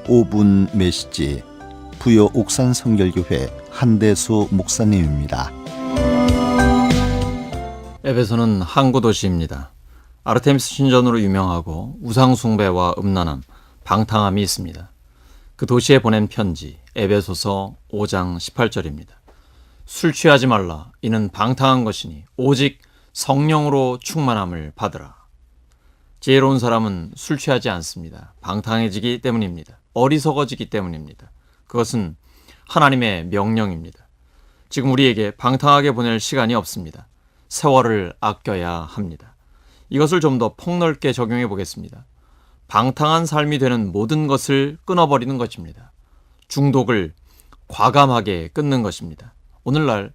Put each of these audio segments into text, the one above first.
5분 메시지 부여 옥산 성결교회 한대수 목사님입니다. 에베소는 항구 도시입니다. 아르테미스 신전으로 유명하고 우상 숭배와 음란함, 방탕함이 있습니다. 그 도시에 보낸 편지 에베소서 5장 18절입니다. 술 취하지 말라. 이는 방탕한 것이니 오직 성령으로 충만함을 받으라. 지혜로운 사람은 술 취하지 않습니다. 방탕해지기 때문입니다. 어리석어지기 때문입니다. 그것은 하나님의 명령입니다. 지금 우리에게 방탕하게 보낼 시간이 없습니다. 세월을 아껴야 합니다. 이것을 좀 더 폭넓게 적용해 보겠습니다. 방탕한 삶이 되는 모든 것을 끊어버리는 것입니다. 중독을 과감하게 끊는 것입니다. 오늘날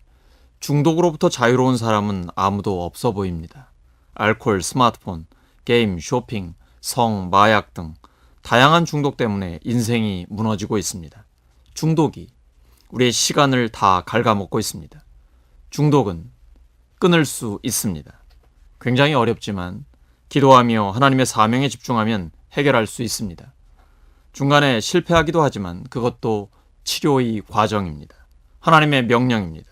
중독으로부터 자유로운 사람은 아무도 없어 보입니다. 알코올, 스마트폰, 게임, 쇼핑, 성, 마약 등 다양한 중독 때문에 인생이 무너지고 있습니다. 중독이 우리의 시간을 다 갉아먹고 있습니다. 중독은 끊을 수 있습니다. 굉장히 어렵지만 기도하며 하나님의 사명에 집중하면 해결할 수 있습니다. 중간에 실패하기도 하지만 그것도 치료의 과정입니다. 하나님의 명령입니다.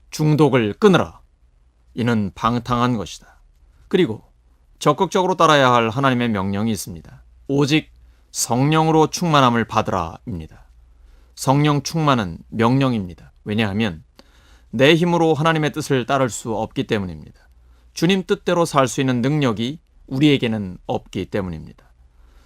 중독을 끊으라. 이는 방탕한 것이다. 그리고 적극적으로 따라야 할 하나님의 명령이 있습니다. 오직 성령으로 충만함을 받으라입니다. 성령 충만은 명령입니다. 왜냐하면 내 힘으로 하나님의 뜻을 따를 수 없기 때문입니다. 주님 뜻대로 살 수 있는 능력이 우리에게는 없기 때문입니다.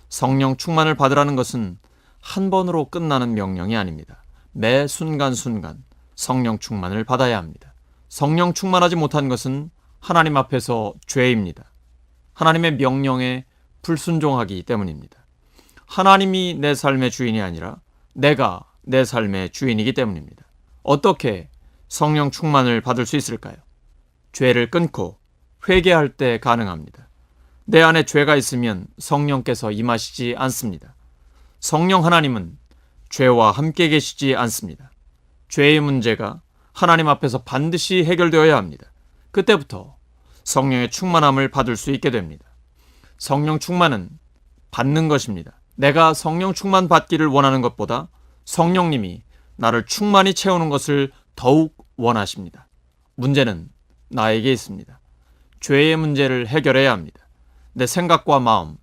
성령 충만을 받으라는 것은 한 번으로 끝나는 명령이 아닙니다. 매 순간순간 성령 충만을 받아야 합니다. 성령 충만하지 못한 것은 하나님 앞에서 죄입니다. 하나님의 명령에 불순종하기 때문입니다. 하나님이 내 삶의 주인이 아니라 내가 내 삶의 주인이기 때문입니다. 어떻게 성령 충만을 받을 수 있을까요? 죄를 끊고 회개할 때 가능합니다. 내 안에 죄가 있으면 성령께서 임하시지 않습니다. 성령 하나님은 죄와 함께 계시지 않습니다. 죄의 문제가 하나님 앞에서 반드시 해결되어야 합니다. 그때부터 성령의 충만함을 받을 수 있게 됩니다. 성령 충만은 받는 것입니다. 내가 성령 충만 받기를 원하는 것보다 성령님이 나를 충만히 채우는 것을 더욱 원하십니다. 문제는 나에게 있습니다. 죄의 문제를 해결해야 합니다. 내 생각과 마음,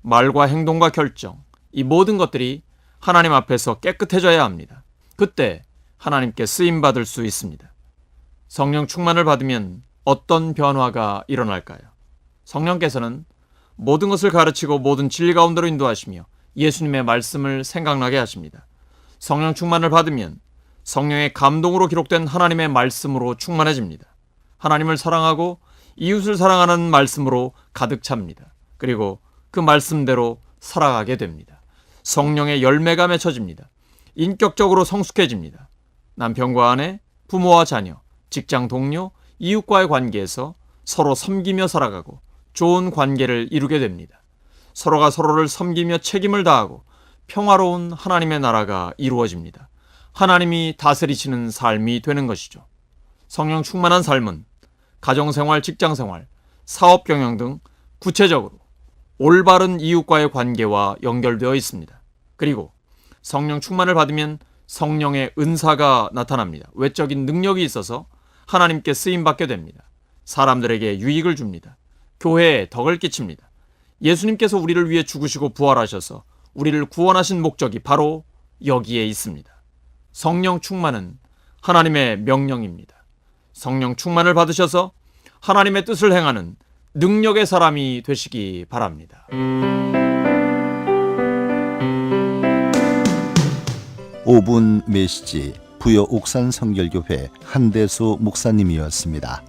말과 행동과 결정, 이 모든 것들이 하나님 앞에서 깨끗해져야 합니다. 그때 하나님께 쓰임받을 수 있습니다. 성령 충만을 받으면 어떤 변화가 일어날까요? 성령께서는 모든 것을 가르치고 모든 진리 가운데로 인도하시며 예수님의 말씀을 생각나게 하십니다. 성령 충만을 받으면 성령의 감동으로 기록된 하나님의 말씀으로 충만해집니다. 하나님을 사랑하고 이웃을 사랑하는 말씀으로 가득 찹니다. 그리고 그 말씀대로 살아가게 됩니다. 성령의 열매가 맺혀집니다. 인격적으로 성숙해집니다. 남편과 아내, 부모와 자녀, 직장 동료, 이웃과의 관계에서 서로 섬기며 살아가고 좋은 관계를 이루게 됩니다. 서로가 서로를 섬기며 책임을 다하고 평화로운 하나님의 나라가 이루어집니다. 하나님이 다스리시는 삶이 되는 것이죠. 성령 충만한 삶은 가정생활, 직장생활, 사업경영 등 구체적으로 올바른 이웃과의 관계와 연결되어 있습니다. 그리고 성령 충만을 받으면 성령의 은사가 나타납니다. 외적인 능력이 있어서 하나님께 쓰임받게 됩니다. 사람들에게 유익을 줍니다. 교회에 덕을 끼칩니다. 예수님께서 우리를 위해 죽으시고 부활하셔서 우리를 구원하신 목적이 바로 여기에 있습니다. 성령 충만은 하나님의 명령입니다. 성령 충만을 받으셔서 하나님의 뜻을 행하는 능력의 사람이 되시기 바랍니다. 5분 메시지 부여 옥산 성결교회 한대수 목사님이었습니다.